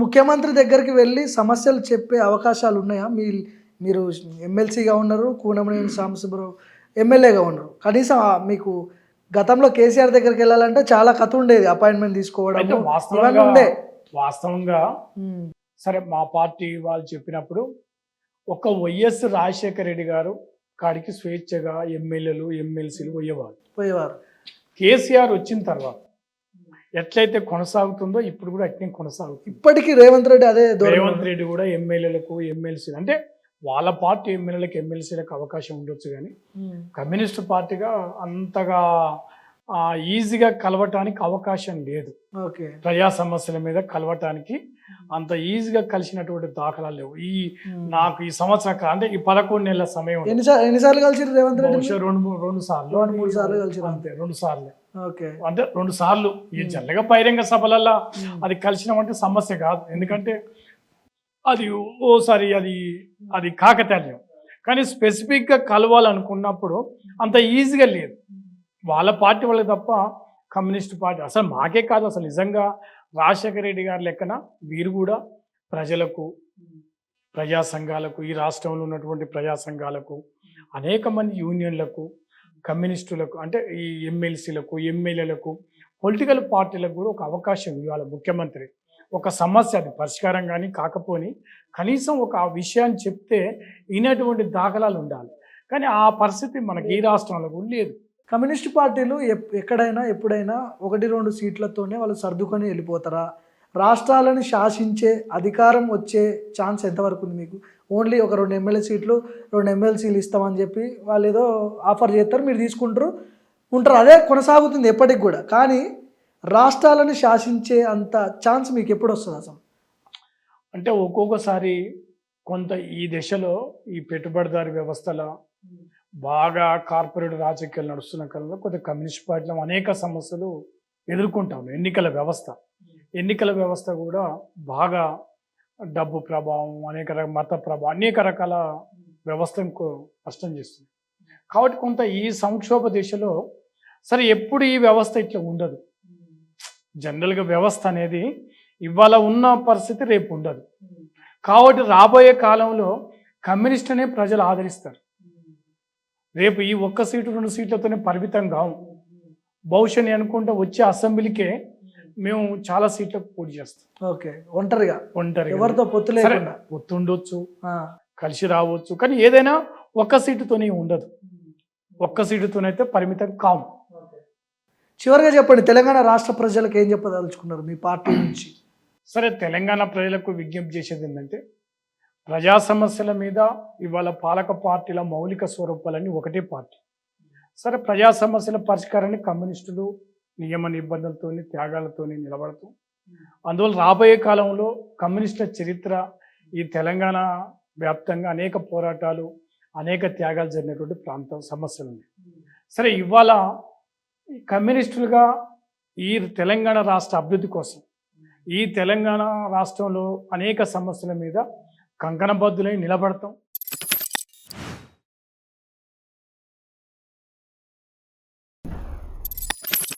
ముఖ్యమంత్రి దగ్గరికి వెళ్ళి సమస్యలు చెప్పే అవకాశాలు ఉన్నాయా? మీరు ఎమ్మెల్సీగా ఉన్నారు, కూనమనేని సాంబశివరావు ఎమ్మెల్యేగా ఉన్నారు. కనీసం మీకు గతంలో కేసీఆర్ దగ్గరికి వెళ్ళాలంటే చాలా కథ ఉండేది, అపాయింట్మెంట్ తీసుకోవడం ఇవన్నీ ఉండే. వాస్తవంగా సరే మా పార్టీ వాళ్ళు చెప్పినప్పుడు ఒక వైఎస్ రాజశేఖర రెడ్డి గారు కాడికి స్వేచ్ఛగా ఎమ్మెల్యేలు ఎమ్మెల్సీలు పోయేవారు. కేసీఆర్ వచ్చిన తర్వాత ఎట్లయితే కొనసాగుతుందో ఇప్పుడు కూడా అట్నే కొనసాగుతుంది. ఇప్పటికీ రేవంత్ రెడ్డి కూడా ఎమ్మెల్యేలకు ఎమ్మెల్సీలు అంటే వాళ్ళ పార్టీ ఎమ్మెల్యేలకు ఎమ్మెల్సీలకు అవకాశం ఉండొచ్చు, కానీ కమ్యూనిస్ట్ పార్టీగా అంతగా ఈజీగా కలవటానికి అవకాశం లేదు. ప్రజా సమస్యల మీద కలవటానికి అంత ఈజీగా కలిసినటువంటి దాఖలాలు లేవు. నాకు ఈ సంవత్సరం అంటే ఈ 11 నెలల సమయం ఎన్నిసార్లు కలిసి రేవంత్ రెడ్డి? రెండు సార్లు కలిసి అంతే, 2 సార్లు అంటే 2 సార్లు. ఈ జల్లగా బహిరంగ సభలల్లో అది కలిసినామంటే సమస్య కాదు, ఎందుకంటే అది ఓసారి అది కాకతాళీయం. కానీ స్పెసిఫిక్గా కలవాలనుకున్నప్పుడు అంత ఈజీగా లేదు. వాళ్ళ పార్టీ వాళ్ళకి తప్ప కమ్యూనిస్ట్ పార్టీ అసలు మాకే కాదు, అసలు నిజంగా రాజశేఖర రెడ్డి గారి లెక్కన వీరు కూడా ప్రజలకు, ప్రజా సంఘాలకు, ఈ రాష్ట్రంలో ఉన్నటువంటి ప్రజా సంఘాలకు, అనేక మంది యూనియన్లకు, కమ్యూనిస్టులకు, అంటే ఈ ఎమ్మెల్సీలకు, ఎమ్మెల్యేలకు, పొలిటికల్ పార్టీలకు కూడా ఒక అవకాశం ఇవ్వాలి ముఖ్యమంత్రి. ఒక సమస్య అది పరిష్కారం కానీ కాకపోని కనీసం ఒక విషయాన్ని చెప్తే వినేటువంటి దాఖలాలు ఉండాలి. కానీ ఆ పరిస్థితి మనకి ఈ రాష్ట్రంలో కూడా లేదు. కమ్యూనిస్ట్ పార్టీలు ఎక్కడైనా ఎప్పుడైనా 1-2 సీట్లతోనే వాళ్ళు సర్దుకొని వెళ్ళిపోతారా? రాష్ట్రాలను శాసించే అధికారం వచ్చే ఛాన్స్ ఎంతవరకు ఉంది మీకు? ఓన్లీ ఒక 2 ఎమ్మెల్యే సీట్లు 2 ఎమ్మెల్సీలు ఇస్తామని చెప్పి వాళ్ళు ఏదో ఆఫర్ చేస్తారు, మీరు తీసుకుంటారు ఉంటారు, అదే కొనసాగుతుంది ఎప్పటికి కూడా. కానీ రాష్ట్రాలను శాసించే అంత ఛాన్స్ మీకు ఎప్పుడు వస్తుంది అసలు? అంటే ఒక్కొక్కసారి కొంత ఈ దశలో ఈ పెట్టుబడిదారి వ్యవస్థలో బాగా కార్పొరేట్ రాజకీయాలు నడుస్తున్న కాలంలో కొంత కమ్యూనిస్ట్ పార్టీలో అనేక సమస్యలు ఎదుర్కొంటాము. ఎన్నికల వ్యవస్థ కూడా బాగా డబ్బు ప్రభావం, మత ప్రభావం, అనేక రకాల వ్యవస్థను నష్టం చేస్తుంది. కాబట్టి కొంత ఈ సంక్షోభ దిశలో సరే ఎప్పుడు ఈ వ్యవస్థ ఇట్లా ఉండదు. జనరల్గా వ్యవస్థ అనేది ఇవాళ ఉన్న పరిస్థితి రేపు ఉండదు. కాబట్టి రాబోయే కాలంలో కమ్యూనిస్ట్ అనే ప్రజలు ఆదరిస్తారు. రేపు ఈ 1 సీటు 2 సీట్లతోనే పరిమితం కావు. భవిష్యత్ అనుకుంటే వచ్చే అసెంబ్లీకే మేము చాలా సీట్లకు పోటీ చేస్తాం. ఒంటరిగా ఎవరితో పొత్తు ఉండొచ్చు, కలిసి రావచ్చు, కానీ ఏదైనా 1 సీటుతోనే ఉండదు. 1 సీటుతోనైతే పరిమితం కావు. చివరిగా చెప్పండి, తెలంగాణ రాష్ట్ర ప్రజలకు ఏం చెప్పదలుచుకున్నారు మీ పార్టీ నుంచి? సరే, తెలంగాణ ప్రజలకు విజ్ఞప్తి చేసేది ఏంటంటే ప్రజా సమస్యల మీద ఇవాళ పాలక పార్టీల మౌలిక స్వరూపాలన్నీ ఒకటే పార్టీ. సరే, ప్రజా సమస్యల పరిష్కారాన్ని కమ్యూనిస్టులు నియమ నిబంధనలతో త్యాగాలతో నిలబడుతూ, అందువల్ల రాబోయే కాలంలో కమ్యూనిస్టుల చరిత్ర ఈ తెలంగాణ వ్యాప్తంగా అనేక పోరాటాలు, అనేక త్యాగాలు జరిగినటువంటి సమస్యలు ఉన్నాయి. సరే, ఇవాళ కమ్యూనిస్టులుగా ఈ తెలంగాణ రాష్ట్ర అభివృద్ధి కోసం, ఈ తెలంగాణ రాష్ట్రంలో అనేక సమస్యల మీద కంకణబద్దులై నిలబడతాం.